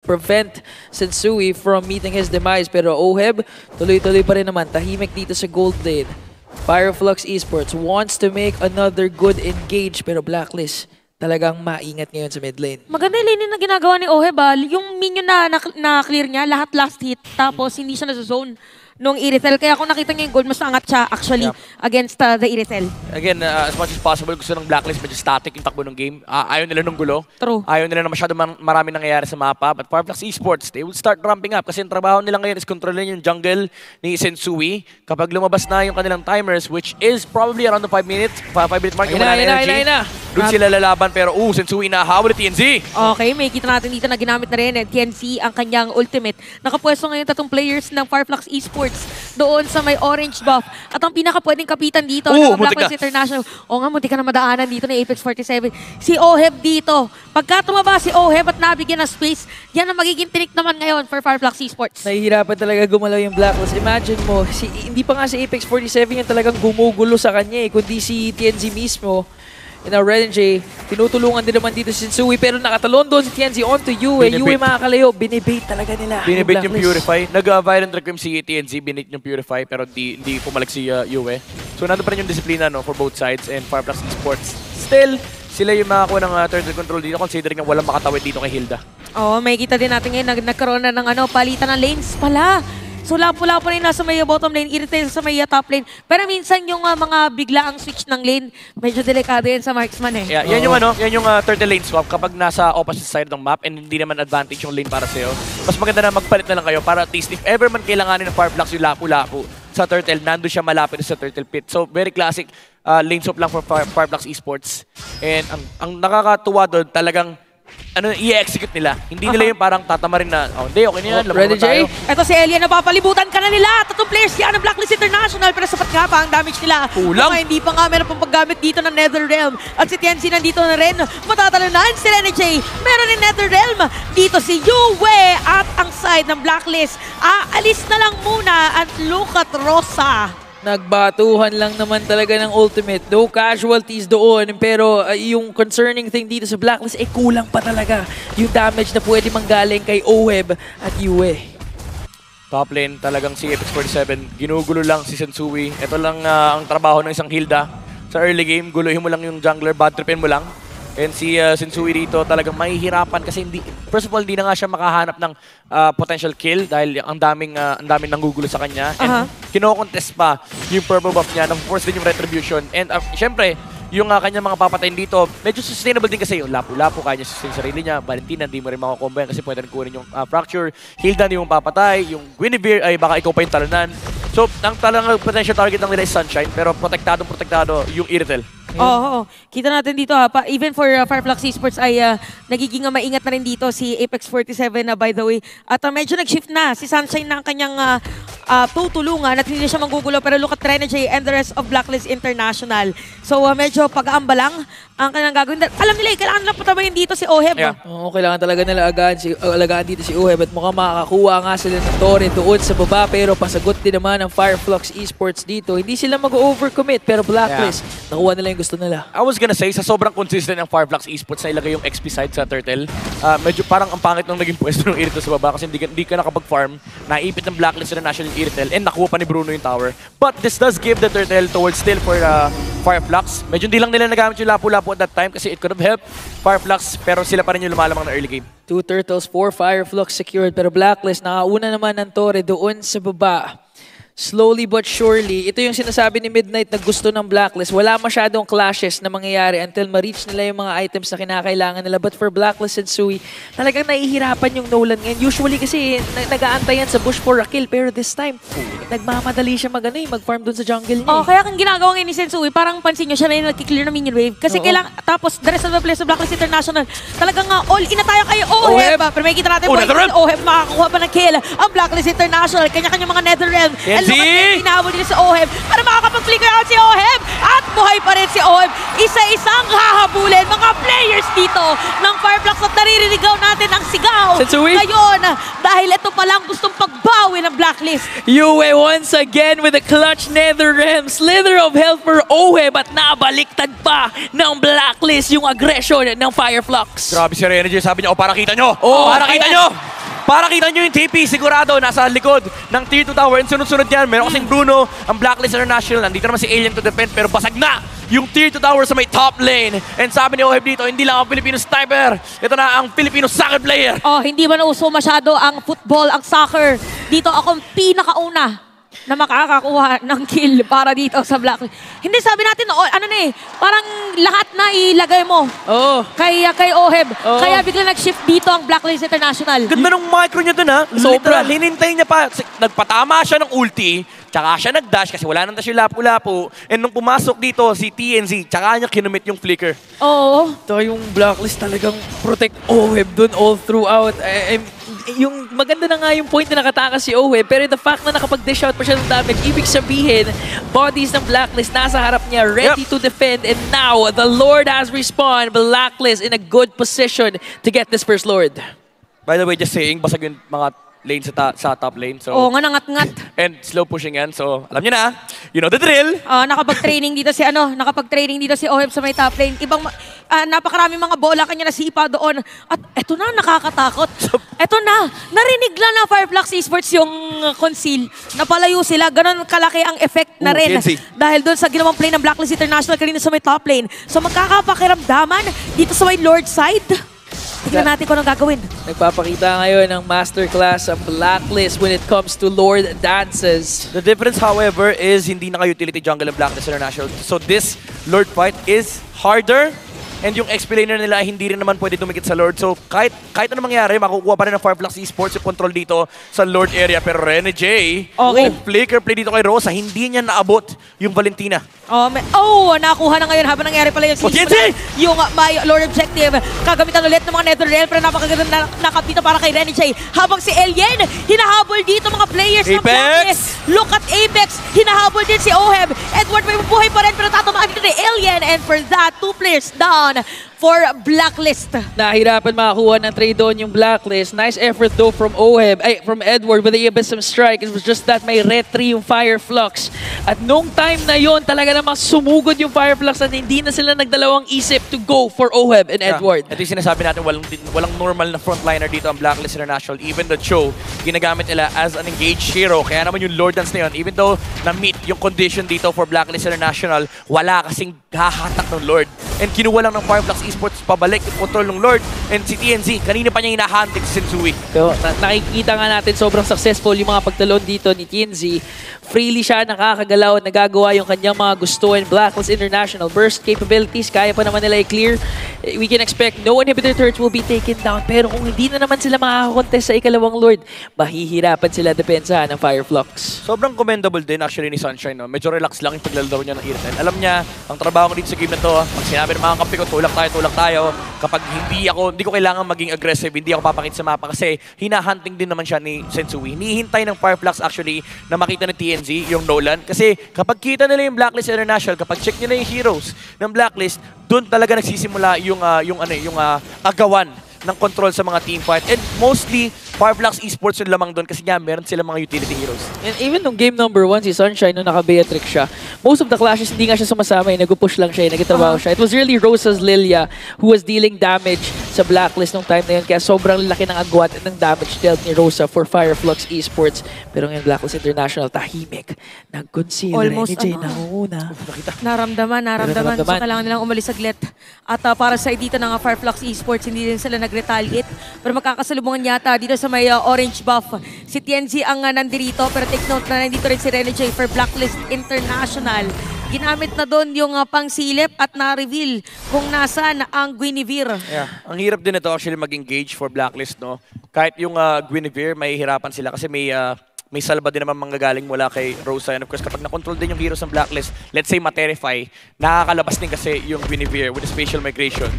prevent Sensui from meeting his demise. Pero Oheb, tuloy-tuloy pa rin naman. Tahimik dito sa gold lane. Fireflux Esports wants to make another good engage. Pero Blacklist talagang maingat ngayon sa mid lane. Maganda yung lane na ginagawa ni Oheb. Yung minion na clear niya, lahat last hit. Tapos hindi siya nasa-zone nung Irithel. Kaya kung nakita niyo yung gold, mas naangat siya actually against the Irithel. Again, as much as possible, gusto ng Blacklist medyo static yung takbo ng game. Ayaw nila ng gulo. True. Ayaw nila na masyado marami nangyayari sa mapa. But Fireflux Esports, they will start ramping up. Kasi yung trabaho nila ngayon is controlin yung jungle ni Sensui. Kapag lumabas na yung kanilang timers, which is probably around the 5 minutes, 5-minute mark, yung wala na energy. Doon sila lalaban, pero Sensui nahabol ni TNZ. Okay, may kita natin dito na ginamit na rin TNC ang kanyang ultimate. Nakapwesto ngayon tatong players ng Fireflux Esports doon sa may orange buff. At ang pinaka-pwedeng kapitan dito ng Blacklist International. O nga, munti ka na madaanan dito ng Apex 47. Si Oheb dito. Pagka tumaba si Oheb at nabigyan ng space, yan ang magiging tinik naman ngayon for Fireflux Esports. Nahihirapan talaga gumalaw yung Blacklist. Imagine mo, hindi pa nga si Apex 47 yung talagang gumugulo sa kanya kundi si TNZ mismo. In our RNJ, tinutulungan din naman dito si Sensui pero nakatalon doon si TNZ onto Yue. Yue makakalayo, binibait talaga nila. Binibait yung Purify. Nag-violent reclaim si TNZ, binibait yung Purify pero di pumalag si Yue. So nandun pa rin yung disiplina for both sides and Fireflux Esports. Still, sila yung makakuha ng turtle control dito considering na walang makatawid dito kay Hilda. Oo, may kita din natin ngayon nagkaroon na ng palitan ng lanes pala. So lapo-lapo na yung nasa may bottom lane, Irithel sa may top lane. Pero minsan yung mga biglaang switch ng lane, medyo delikado yan sa marksman Yeah, yan yung turtle lane swap kapag nasa opposite side ng map and hindi naman advantage yung lane para sa'yo. Mas maganda na magpalit na lang kayo para at least if ever man kailanganin ng Fireflux yung lapo-lapo sa turtle, nandun siya malapit sa turtle pit. So very classic lane swap lang for Fireflux Esports. And ang nakakatuwa doon talagang i-execute nila. Hindi nila yung parang tatama rin na, hindi, okay na yan, laban tayo. Ito si Elia, napapalibutan ka na nila. Tatlong players yan ng Blacklist International, pero sapat nga pa ang damage nila. Kulang. Hindi pa nga meron pang paggamit dito ng Netherrealm. At si TNC nandito na rin. Matatalonan si Renegade. Meron ni Netherrealm. Dito si Yue at ang side ng Blacklist. Aalis na lang muna at Lucat Rosa. Nagbatuhan lang naman talaga ng ultimate. No casualties doon. Pero yung concerning thing dito sa Blacklist, kulang pa talaga yung damage na pwede manggaling kay Oheb at Yue. Top lane, talagang si Apex 47. Ginugulo lang si Sensui. Ito lang ang trabaho ng isang Hilda. Sa early game, guluhin mo lang yung jungler, bad tripin mo lang. And si Sensui dito talagang mahihirapan kasi first of all, hindi na nga siya makahanap ng potential kill dahil ang daming nanggugulo sa kanya. And kino-contest pa yung purple buff niya, nang-force din yung retribution. And syempre, yung kanyang mga papatayin dito, medyo sustainable din kasi yung lapu-lapu, kaya niya sustain sarili niya. Valentina, hindi mo rin makakombo yan kasi pwede rin kunin yung fracture. Hilda, hindi mo papatay. Yung Guinevere, ay baka ikaw pa yung talunan. So, ang talagang potential target lang nila is Sunshine, pero protektado yung Irithel. Oo. Kita natin dito even for Fireflux Esports ay nagiging maingat na rin dito si Apex 47 by the way. At medyo nag-shift na si Sunshine ng kanyang tutulungan at hindi siya manggugulo pero look at Renegade and the rest of Blacklist International. So medyo pag-aamba lang ang kanyang gagawin. Alam nila, kailangan lang patabayin dito si Oheb. Oo, kailangan talaga nila alagaan dito si Oheb at mukhang makakakuha nga sila ng Torre doon sa baba pero pasagot din naman ng Fireflux Esports dito. Hindi sila mag-overcommit pero Blacklist, nakuha nila yung gusto nila. I was gonna say, sa sobrang consistent ng Fireflux Esports na ilagay yung XP side sa Turtle, medyo parang ang pangit nung naging pwesto ng Irithel sa baba kasi hindi ka nakapag-farm, naipit ng Blacklist na National Irithel, and nakuha pa ni Bruno yung tower. But this does give the Turtle towards still for Fireflux. Medyo hindi lang nila nagamit yung lapu-lapu at that time kasi it could have helped Fireflux, pero sila pa rin yung lumalamang na early game. 2 turtles, 4 Fireflux secured, pero Blacklist nakauna naman ng Torre doon sa baba. Slowly but surely, ito yung sinasabi ni Midnight na gusto ng Blacklist. Wala masyadong clashes na mangyayari until ma-reach nila yung mga items na kinakailangan nila. But for Blacklist and Sui, talagang nahihirapan yung Nolan ngayon. Usually kasi nag-aantay yan sa bush for a kill. Pero this time, nagmamadali siya mag-farm dun sa jungle niya. Kaya kung ginagawa ngayon ni Sensui, parang pansin nyo siya na yung nag-clear ng minion wave. Kasi kailangan, tapos the rest of the players of Blacklist International, talagang all in na tayo kayo, Oheb. Pero may kita natin, Oheb makakakuha pa ng kill. Ang Blacklist International, kanya-kanya mga Netherrealm. Hinahabol nila si Oheb para makakapag-flicker out si Oheb at buhay pa rin si Oheb. Isa-isang hahabulin mga players dito ng Fireflux at naririnigaw natin ang sigaw. Sensui? Ngayon, dahil ito palang gustong pagbawi ng Blacklist. Yue once again with a clutch Nether Realm. Slither of Health for Oheb at nabaliktad pa ng Blacklist yung aggression ng Fireflux. Grabe si Renergy. Sabi niya, para kita nyo! Oh, para kita ayan. nyo! Para kita nyo yung TP, sigurado, nasa likod ng Tier 2 tower. And sunod-sunod yan, meron kasing Bruno, ang Blacklist International. Nandito naman si Alien to defend, pero basag na yung Tier 2 tower sa may top lane. And sabi ni Oheb dito, hindi lang ang Filipino sniper. Ito na ang Filipino soccer player. Oh, hindi man uso masyado ang football, ang soccer. Dito ako ang pinakauna na makakakuha ng kill para dito sa Blacklist. Hindi, sabi natin, parang lahat na ilagay mo Oh. kay Oheb. Oo. Kaya bigla nag-shift dito ang Blacklist International. Ganda ng micro niya dun ha. Sobra. Literal, hinintay niya pa. Nagpatama siya ng ulti, tsaka siya nag-dash kasi wala nang dash yung lapu-lapu. And nung pumasok dito si TNZ, tsaka niya kinumit yung flicker. Oo. Ito yung Blacklist talagang protect Oheb dun all throughout. Yung maganda na nga yung point na nakatakas si Oheb, pero the fact na nakapag-dish out pa siya ng damage, ibig sabihin, bodies ng Blacklist nasa harap niya, ready to defend, and now the Lord has respawned. Blacklist in a good position to get this first Lord. By the way, just saying, basag yung mga lane sa top lane. So, Oo nga, nangat-ngat. and slow pushing yan. So, alam niyo na, you know the drill. Nakapag-training dito si Oheb sa may top lane. Napakaraming mga bola kanya nasipa doon. At eto na, nakakatakot. Eto na, narinig lang ng Fireflux Esports yung conceal. Napalayo sila, ganun kalaki ang effect na rin. TNC. Dahil doon sa ginawang play ng Blacklist International kanina sa may top lane. So magkakapakiramdaman dito sa may Lord side. Tignan natin kung anong gagawin. Nagpapakita ngayon ng masterclass ang Blacklist when it comes to Lord dances. The difference, however, is hindi naka-utility jungle ng Blacklist International. So this Lord fight is harder. And yung explainer nila hindi rin naman pwede dumikit sa Lord. So kahit ano mangyari, makukuha pa rin ng Fireflux Esports yung control dito sa Lord area. Pero Rene J, Okay. flicker play dito kay Rosa, hindi niya naabot yung Valentina. Nakuha na ngayon habang nangyari pala yung TNC! yung my Lord Objective. Kagamitan ulit ng mga Netherrealm pero napakaganda na nakap dito para kay Renny J. Habang si Alien, hinahabol dito mga players ng Apex! Blacklist. Look at Apex, hinahabol din si Oheb. Edward may buhay pa rin pero tatamaan dito ni Alien. And for that, 2 players down for Blacklist. Nahirapan makakuha ng trade doon yung Blacklist. Nice effort though from from Edward with the Abyssum Strike. It was just that may retry yung Fireflux. At nung time na yon talaga namang sumugod yung Fireflux at hindi na sila nagdalawang isip to go for Oheb and Edward. Ito yung sinasabi natin, walang normal na frontliner dito ang Blacklist International. Even the Cho, ginagamit nila as an engaged hero. Kaya naman yung Lord Dance na yun, even though na-meet yung condition dito for Blacklist International, wala kasing hahatak ng Lord. And kinuha lang ng Fireflux Esports pabalik yung control ng Lord. And si TNZ, kanina pa niya hinahantik si Sensui. So, nakikita nga natin sobrang successful yung mga pagtalon dito ni TNZ. Freely siya nakakagalaw at nagagawa yung kanyang mga gusto. And Blacklist International burst capabilities, kaya pa naman nila i-clear. We can expect no inhibitor turrets will be taken down. Pero kung hindi na naman sila makakakontest sa ikalawang Lord, mahihirapan sila depensahan ng Fireflux. Sobrang commendable din actually ni Sunshine. No? Medyo relax lang yung paglalaro niya ng Irten. Alam niya, ang trabaho ko dito sa game na to, pag sinabi ng mga kampi ko, tulak tayo. Kapag hindi ko kailangan maging aggressive, hindi ako papakita sa mapa kasi hinahunting din naman siya ni Sensui. Hinihintay ng Fireflux actually na makita ni TNZ, yung Nolan. Kasi kapag kita nila yung Blacklist International, kapag check nila yung heroes ng Blacklist, doon talaga nagsisimula yung agawan ng control sa mga team fight. And mostly, Fireflux Esports yung lamang doon kasi nga meron silang mga utility heroes. And even nung game number 1, si Sunshine, nung naka-Beatrix siya, most of the clashes, hindi nga siya sumasama, nag-push lang siya, nagtatrabaho siya. It was really Rosa's Lilia who was dealing damage sa Blacklist nung time na yun. Kaya sobrang laki ng agwat ng damage dealt ni Rosa for Fireflux Esports. Pero ngayon, Blacklist International, tahimik. Nag-conceal Almost, Renny J nanguna. Naramdaman. So kailangan nilang umalis saglit. At para sa dito ng Fireflux Esports, hindi din sila nag-retaliate. Pero magkakasalubungan yata dito sa may orange buff. Si TNZ ang nandirito. Pero take note na nandito rin si Renny J for Blacklist International. Ginamit na doon yung pangsilip at na-reveal kung nasaan ang Guinevere. Yeah. Ang hirap din ito actually mag-engage for Blacklist, no? Kahit yung Guinevere, may hirapan sila kasi may salba din naman manggagaling mula kay Rosa. And of course, kapag na-control din yung heroes ng Blacklist, let's say Materify, nakakalabas din kasi yung Guinevere with the spatial migration.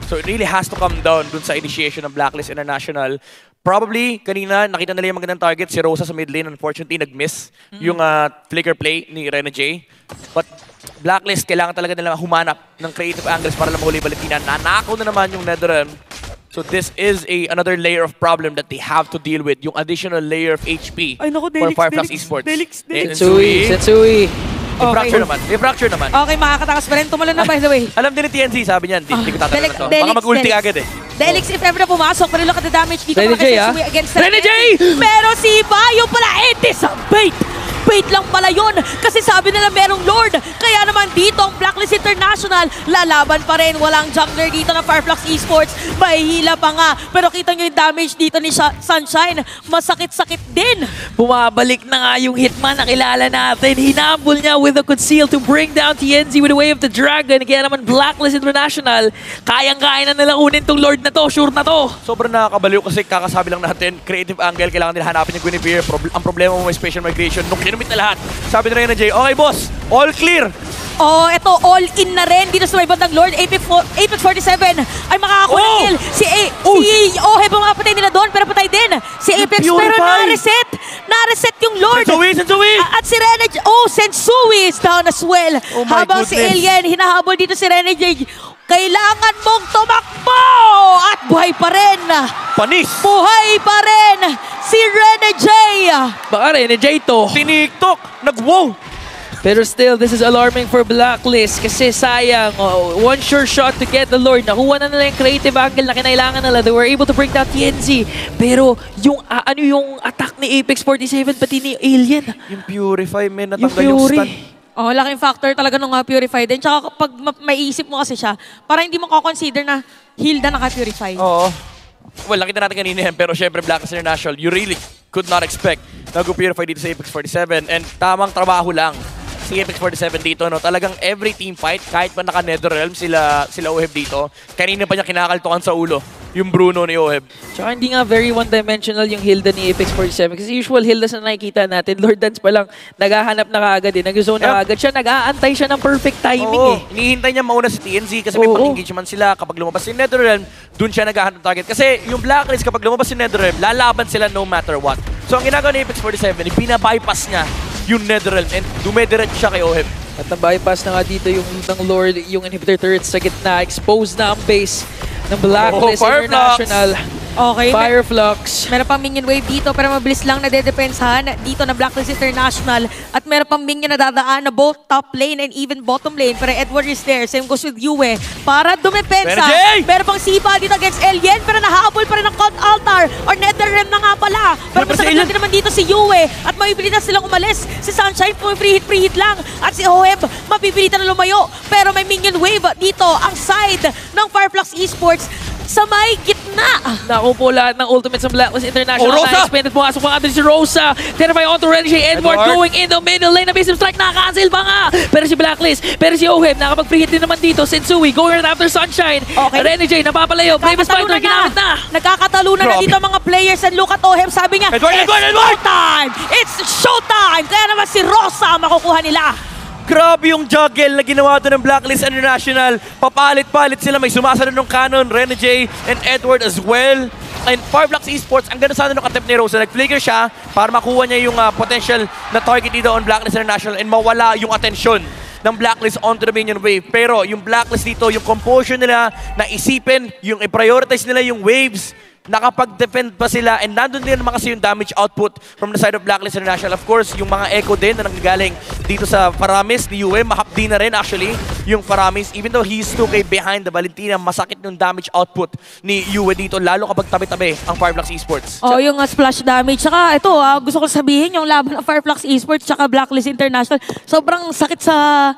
So it really has to come down dun sa initiation ng Blacklist International. Probably, kanina, nakita nila yung magandang target. Si Rosa sa mid lane, unfortunately, nag-miss yung flicker play ni Rena J. But Blacklist, kailangan talaga nila humanap ng creative angles para lang mahuli Valentina. Nanakaw na naman yung Netherrealm. So this is another layer of problem that they have to deal with. Yung additional layer of HP Ay, naku, for Delix, Fireflux Delix, Esports. Delix, Delix. Sensui. May fracture naman. Okay, makakatakas pa rin. Tumalon na, by the way. Alam din ni TNC, sabi niyan, hindi ko tatanong na to. Delix, Baka mag-ulti Delix. agad eh. Delix, if ever na pumasok, pero look at the damage dito Rene para J, kay Sensui against Rene J! Pero si Bayo pala, sa bait! Bait lang pala yun kasi sabi nila merong Lord. Kaya naman dito ang Blacklist International lalaban pa rin. Walang jungler dito ng Fireflux Esports. May hila pa nga. Pero kita nyo yung damage dito ni Sunshine. Masakit-sakit din. Bumabalik na nga yung Hitman na kilala natin. Hinabol niya with a conceal to bring down TNZ with the Way of the Dragon. Kaya naman Blacklist International, kayang-kaya na nila kunin tong Lord na to. Sure na to. Sobrang nakakabaliw kasi kakasabi lang natin, creative angle, kailangan nila hanapin yung Guinevere. Ang problema mo may special migration. Nung kinumit na lahat, sabi na Rena J, okay boss, all clear. Oh, eto all in na rin dito sa may bandang Lord. Apex 47 ay makakakuha ng kill. Si Oheb ang mapatay nila doon pero patay din. Si Apex pero na-reset. Na-reset yung Lord. Sensui! At si Renege, Sensui is down as well. Oh my Habang si goodness. Alien, hinahabol dito si Renege. Kailangan mong tumakbo! At buhay pa rin. Panis! Buhay pa rin si Renege. Baka Rene J to. Tiniktok! Nag-wow! Pero still, this is alarming for Blacklist kasi sayang, one sure shot to get the Lord. Nakuha na nila yung creative angle na kinailangan nila. They were able to bring down TNZ. Pero yung yung attack ni Apex 47 pati ni Alien. Yung Purify, man, Yung natanggal yung Fury. stun. Oh, laking factor talaga nung Purify din. Tsaka kapag maiisip mo kasi siya, parang hindi mo consider na Hilda naka-Purify. Oo. Well, nakita natin kanina yan, pero syempre Blacklist International, you really could not expect na go-purify dito sa Apex 47 and tamang trabaho lang si Apex 47 dito, no? Talagang every team fight, kahit pa naka-Netherrealm sila Oheb dito, kanina pa niya kinakaltokan sa ulo yung Bruno ni Oheb. Tsaka hindi nga very one-dimensional yung Hilda ni Apex 47 kasi usual Hildas na nakikita natin, Lord Dance pa lang, naghahanap na kaagad eh, nag-zone na kaagad siya, nag-aantay siya ng perfect timing eh. Hinihintay niya mauna si TNZ kasi may pang-engagement sila. Kapag lumabas si Netherrealm, dun siya naghahanap ng target. Kasi yung Blacklist, kapag lumabas si Netherrealm, lalaban sila no matter what. So ang ginagawa ni Apex 47, bina-bypass niya yung Netherrealm and dumediretso siya kay Oheb. At na-bypass na nga dito yung ng Lord, yung inhibitor turrets sa gitna, exposed na ang base ng Blacklist International. Okay. Fireflux. Meron pang minion wave dito pero mabilis lang na dedepensahan dito na Blacklist International at meron pang minion na dadaan na both top lane and even bottom lane pero Edward is there. Same goes with Yue para dumepensa. Meron pang sipa dito against Alien pero nahahabol pa rin ang Cult Altar or Netherrealm na nga pala. Pero masakit lang din naman dito si Yue at mapipilitan silang umalis. Si Sunshine free hit lang at si Oheb mapipilitan na lumayo pero may minion wave dito ang side ng Fireflux Esports sa may gitna. Naku po lahat ng ultimates ng Blacklist International. Rosa! Na-expanded pumasok pa nga din si Rosa. Terrifying onto Renji. Edward going in the middle lane. Na-base strike. Naka-cancel pa nga. Pero si Blacklist. Pero si Oheb. Nakapag-free hit din naman dito. Sensui going right after Sunshine. Okay. Renji napapalayo. Bravest Fighter ginamit na. Nagkakatalunan na dito mga players and look at Oheb. Sabi niya, Edward! showtime! It's showtime! Kaya naman si Rosa makukuha nila. Grabe yung juggle na ginawa doon ng Blacklist International. Papalit-palit sila. May sumasunod ng Canon, Rene J, and Edward as well. And Fireflux Esports, ang ganda sana nung attempt ni Rosa. Nag-flicker siya para makuha niya yung potential na target dito on Blacklist International and mawala yung atensyon ng Blacklist onto the minion wave. Pero yung Blacklist dito, yung composure nila, na isipin, yung i-prioritize nila yung waves, nakapag-defend pa sila and nandun din naman kasi yung damage output from the side of Blacklist International. Of course, yung mga echo din na nanggagaling dito sa Faramis ni UM, mahapdi na rin actually yung Faramis. Even though he's 2K behind the Valentina, masakit yung damage output ni UM dito, lalo kapag tabi-tabi ang Fireflux Esports. Oh, yung splash damage. Saka ito, gusto ko sabihin, yung laban ng Fireflux Esports tsaka Blacklist International, sobrang sakit sa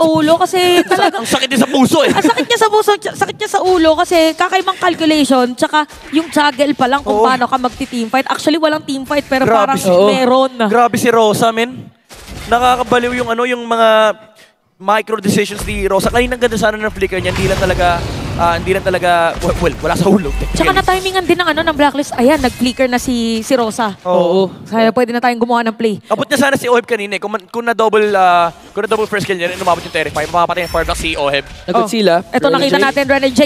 ulo kasi talagang Ang sakit din sa puso eh. ang sakit niya sa puso, sakit niya sa ulo kasi kakaibang calculation tsaka yung juggle pa lang kung paano ka magti-teamfight. Actually, walang teamfight pero parang meron. Grabe si Rosa, men. Nakakabaliw yung yung mga micro decisions ni Rosa. Kanina ang ganda sana ng flicker niya. Hindi lang talaga, well, wala sa hulog. Tsaka na-timingan din ng Blacklist. Ayan, nag-flicker na si Rosa. Oo. Kaya pwede na tayong gumawa ng play. Abot niya sana si Oheb kanina eh. Kung na-double first kill niya, umabot yung Terrify. Mapapatay yung Fireflux si Oheb. Nagod sila. Ito nakita natin, Rene J,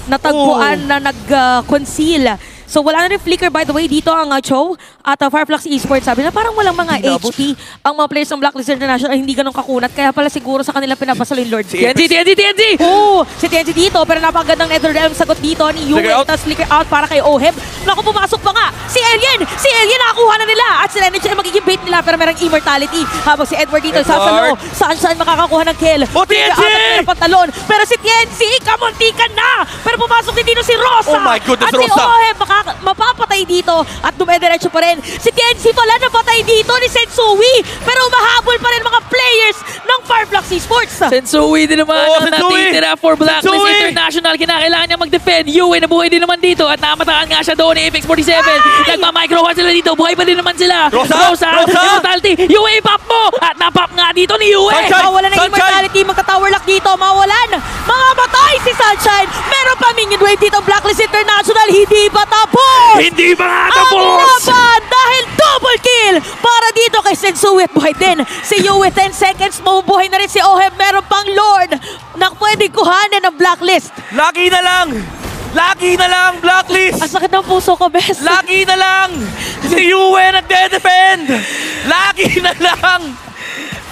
natagpuan na nag-conceal So wala na rin flicker by the way dito ang Cho at Fireflux Esports. Sabi na parang walang mga HP ang mga players ng Blacklist International ay hindi ganun kakunat. Kaya pala siguro sa kanila pinapasalo yung Lord. TNC! Oo, si TNC dito pero napakagandang NetherRealm sagot dito ni Yue. Tapos flicker out para kay Oheb. Naku, pumasok pa nga si Alien! Si Alien nakakuha na nila at si Renage ay magiging bait nila pero merong immortality. Habang si Edward dito sasalo. Saan makakakuha ng kill. TNC! Pero pantalon. Pero si TNC, kamuntikan na! Pero pumasok din dito si Rosa. Oh my goodness, at si Rosa. Oheb mapapatay dito at dumediretso pa rin. Si TNC pala napatay dito ni Sensui. Pero umahabol pa rin mga players ng Fireflux Esports. Sensui din naman ang Sensui! natitira for Blacklist Sensui! International. Kinakailangan niya mag-defend. Yue nabuhay din naman dito at namataan nga siya doon ni Apex 47. Nagma-micro sila dito. Buhay pa din naman sila. Rosa! Immortality. Yue, pop mo! At napop nga dito ni Yue. Sunshine! Mawalan ng immortality, magta-tower lock dito, mawalan. Mga matay si Sunshine. Meron pa minion wave dito, Blacklist International, hindi pa tapos. Hindi ba nga Ang tapos? laban dahil double kill para dito kay Sensui at buhay din. Si Yue 10 seconds, mabubuhay na rin si Oheb. Meron pang Lord na pwede kuhanin ng Blacklist. Lucky na lang! Lucky na lang, Blacklist! Ang sakit ng puso ko, best. Lucky na lang! Si Yue nagde-defend! Lucky na lang!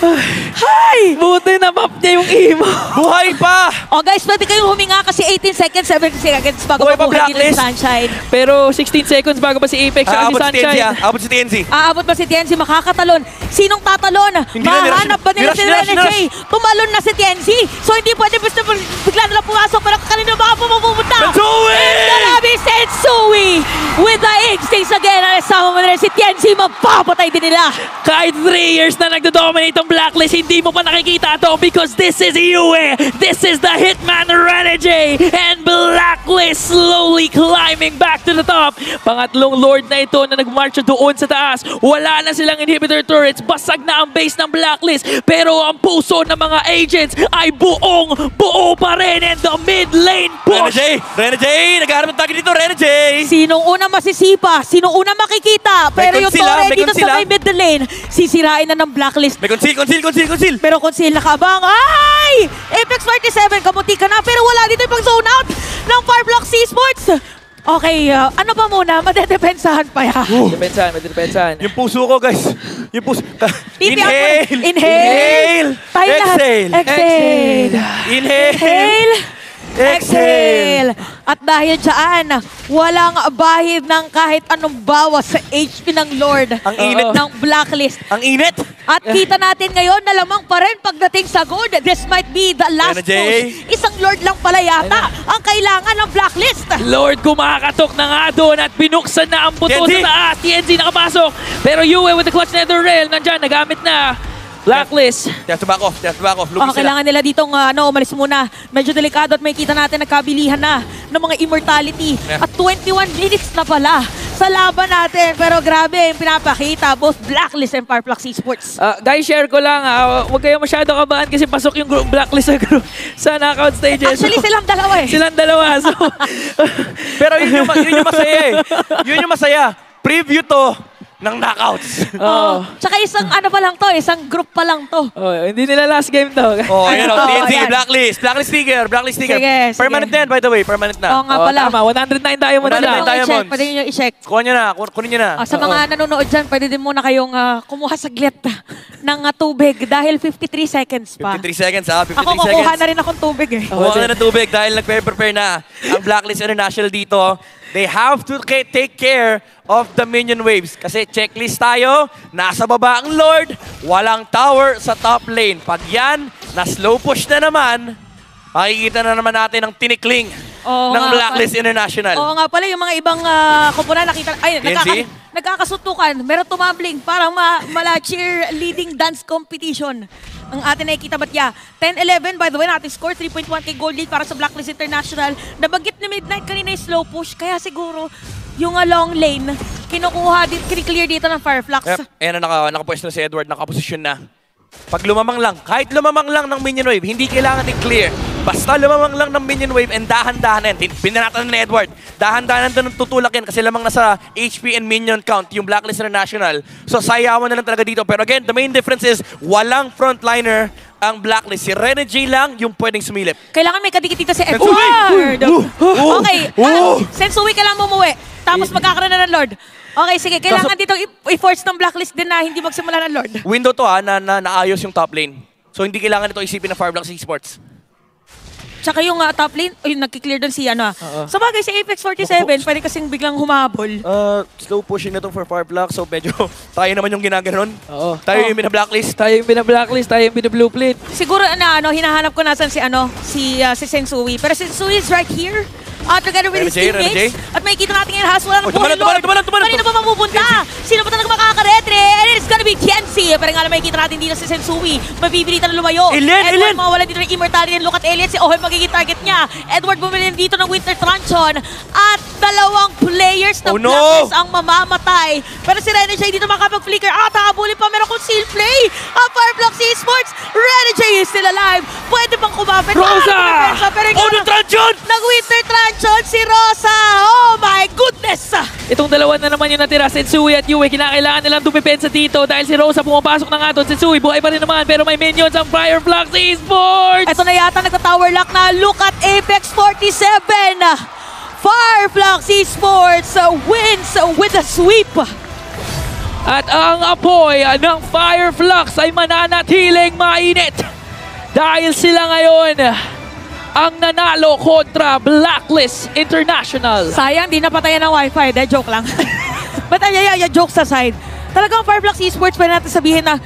Hi! Buti na map niya yung emo. Buhay pa! Oh guys, pwede kayong huminga kasi 18 seconds, 17 seconds bago Buhay pa, mabuhay dito si Blacklist. Sunshine. Pero 16 seconds bago pa si Apex at si Aabot si TNC, Sunshine. Aabot si TNC. Aabot ba si TNC? Makakatalon. Sinong tatalon? Hindi na, Mahanap ba nila Mirash, si Mirash, Renegade? Tumalon na si TNC. So hindi pwede basta bigla na lang pumasok. Pero kanina ba pumunta? Sensui! And grabe, Sensui! With the instincts again. Sama mo na rin si TNC. Mapapatay din nila. Kahit 3 years na nagdo-dominate ang Blacklist, hindi mo pa nakikita to because this is Yue. This is the Hitman Renegade. And Blacklist slowly climbing back to the top. Pangatlong Lord na ito na nagmarcha doon sa taas. Wala na silang inhibitor turrets. Basag na ang base ng Blacklist. Pero ang puso ng mga agents ay buo pa rin. And the mid lane push. Renegade! Naghaharap ng target dito, Renegade! Sinong una masisipa? Sinong una makikita? Pero yung conceal, Torre may dito conceal, sa may mid lane, sisirain na ng Blacklist. May conceal! Pero kung sila nakabang, ay! Apex 47, kamuti ka na. Pero wala dito yung pang zone out ng Fireflux Esports. Okay, ano pa muna? Madedepensahan pa yan. Depensahan. Yung puso ko, guys. Yung puso. Inhale. Inhale! Tayo lahat. Exhale! Exhale. Inhale! Exhale. At dahil dyan, walang bahid ng kahit anong bawas sa HP ng Lord. Ang init. Ng Blacklist. Ang init! At kita natin ngayon na lamang pa rin pagdating sa gold. This might be the last Jay. push. Isang Lord lang pala yata ang kailangan ng Blacklist. Lord kumakatok na nga doon at binuksan na ang buto TNC. sa taas. TNC nakapasok. Pero Yue with the clutch nether rail. Nandyan, nagamit na. Blacklist. Tiyan sa bako. Lugis sila. Kailangan nila ditong umalis muna. Medyo delikado at may kita natin nagkabilihan na ng mga immortality. Yeah. At 21 minutes na pala sa laban natin. Pero grabe yung pinapakita, both Blacklist and Fireflux Esports. Guys, share ko lang. Huwag kayo masyado kabahan kasi pasok yung Blacklist sa knockout stages. Actually, silang dalawa eh. Silang dalawa. So, Pero yun yung masaya eh. Yun yung masaya. Preview to ng knockouts. Tsaka isang ano pa lang to, isang group pa lang to. hindi nila last game to. Oh, ayan o. TNC, ayan. Blacklist sticker. Sige. Permanent na yan, by the way. Permanent na. Oo nga pala. Tama, 109 diamond na 109 lang. diamonds. Pwede nyo i-check. Kunin nyo na. Sa mga nanonood dyan, pwede din muna kayong kumuha saglit ng tubig dahil 53 seconds pa. 53 seconds ha. 53 Ako seconds. kukuha na rin akong tubig eh. Kuha na ng tubig dahil nagpe-prepare na ang Blacklist International dito. They have to take care of the minion waves. Kasi checklist tayo, nasa baba ang Lord, walang tower sa top lane. Pag yan, na-slow push na naman, makikita na naman natin ang tinikling ng Blacklist International. Oo nga pala, yung mga ibang komponan nakita, ay, TNC? nagkakasutukan, meron tumambling, parang mala cheerleading dance competition. Ang atin nakikita ba't ya? 10-11, by the way, natin score 3.1k gold lead para sa Blacklist International. Nabanggit ni Midnight kanina yung slow push, kaya siguro yung long lane, kiniklear dito ng Fireflux. Yep. Ayan na nakapwesto na si Edward, nakaposisyon na. Pag lumamang lang, kahit lumamang lang ng minion wave, hindi kailangan i-clear. Basta lumamang lang ng minion wave and dahan-dahanan. Pinanatan ni Edward. Dahan-dahanan doon tutulak yan kasi lamang nasa HP and minion count yung Blacklist International. So sayawan na lang talaga dito. Pero again, the main difference is walang frontliner ang Blacklist. Si Renegade lang yung pwedeng sumilip. Kailangan may kadikit dito si Sensui! Edward! Okay, Sensui kailangan mo umuwi. Tapos magkakaroon na ng Lord. Okay, sige. Kailangan dito i-force ng blacklist din na hindi magsimula ng Lord. Window to na naayos yung top lane. So hindi kailangan ito isipin ng Fireblocks Esports. Tsaka yung top lane, nagki-clear doon si ano. Sa bagay, si Apex 47, pwede kasing biglang humabol. Slow pushing na to for Fireblocks. So medyo tayo naman yung ginaganon. Oo. Tayo yung bina-blacklist. Tayo yung bina-blacklist, tayo yung bina-blueprint. Siguro na hinahanap ko nasan si Sensui. Pero si Sensui is right here. Together with his teammates. At makikita natin ngayon, Has, walang buhay Lord. Kanina ba mapupunta? Sino ba talaga makakaretre? And it's gonna be Tienzi. Pero nga lang makikita natin dito si Sensui. Mabibili na lumayo. Edward mawala dito ng immortality. Look at Elliot. Si Ohe magiging target niya. Edward bumili dito ng Winter Truncheon. At dalawang players na Blacklist ang mamamatay. Pero si Renegade dito makapag-flicker. Habulin pa. Meron kong seal play. Fireblocks Esports. Renegade is still alive. Pwede bang kumapit? Rosa! Truncheon! Nag-Winter Truncheon si Rosa! Oh my goodness! Itong dalawa na naman yung natira, Sensui at Yue. Kinakailangan nilang dumipensa dito dahil si Rosa pumapasok na nga doon. Sensui, buhay pa rin naman pero may minions ang Fireblocks Esports! Ito na yata nagka-tower lock na. Look at Apex 47! Fireblocks Esports wins with a sweep! At ang apoy ng Fireflux ay mananatiling mainit dahil sila ngayon ang nanalo kontra Blacklist International. Sayang, di napatayan ng wifi. Joke lang. But jokes aside, talagang Fireblocks Esports pwede natin sabihin na